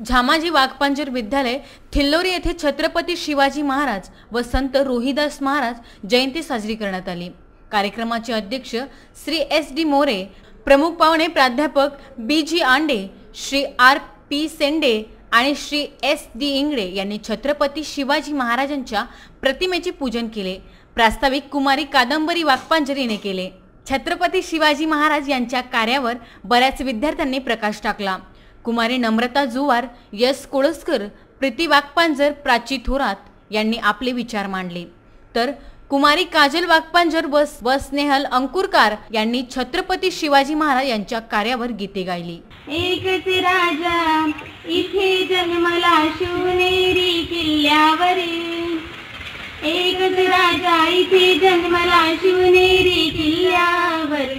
झामाजी वाघपांजर विद्यालय थिल्लोरी येथे छत्रपती शिवाजी महाराज व संत रोहिदास महाराज जयंती साजरी करण्यात आली। कार्यक्रमाचे अध्यक्ष श्री एस.डी. मोरे, प्रमुख पाहुणे प्राध्यापक बी.जी. आंडे, श्री आर.पी. सेंडे आणि श्री एस.डी. इंगळे यांनी छत्रपती शिवाजी महाराजांच्या प्रतिमेचे पूजन केले। प्रास्ताविक कुमारी कादंबरी वाघपांजर हिने केले। छत्रपती शिवाजी महाराज यांच्या कार्यावर बऱ्याच विद्यार्थ्यांनी प्रकाश टाकला। कुमारी नम्रता जुवार, यश कोळसकर, प्रीती वाघपांजर, प्राची थोरात यांनी आपले विचार मांडले, तर कुमारी काजल वाघपांजर व स्नेहल अंकुरकार यांनी छत्रपती शिवाजी महाराज यांच्या कार्यावर गीते गायली। एकच राजा इथे जन्मला शिवनेरी किल्ल्यावर, एकच राजा इथे जन्मला शिवनेरी किल्ल्यावर,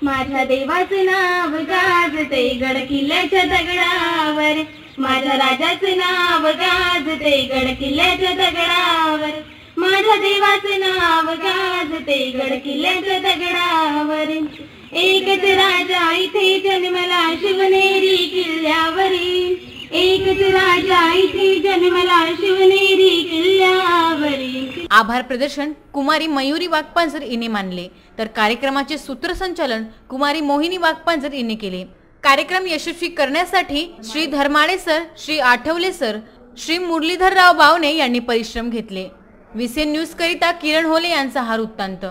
माझ्या देवाचं नाव गाजते गड किल्ल्याच्या दगडावर, माझ्या राजाचं नाव गाजते गड किल्ल्याच्या दगडावर, माझ्या देवाचं नाव गाजते गड किल्ल्याच्या दगडावर, एकच राजा इथे जन्मला शिवनेरी किल्ल्यावर, एकच राजा इथे जन्मला शिवनेरी किल्ल्यावर। आभार प्रदर्शन कुमारी मयुरी वाघपांजर हिने मानले, तर कार्यक्रमाचे सूत्रसंचालन कुमारी मोहिनी वाघपांजर हिने केले। कार्यक्रम यशस्वी करण्यासाठी श्री धर्माळे सर, श्री आठवले सर, श्री मुरलीधरराव बावणे यांनी परिश्रम घेतले। विसेन न्यूज करिता किरण होले यांचा हा वृत्तांत।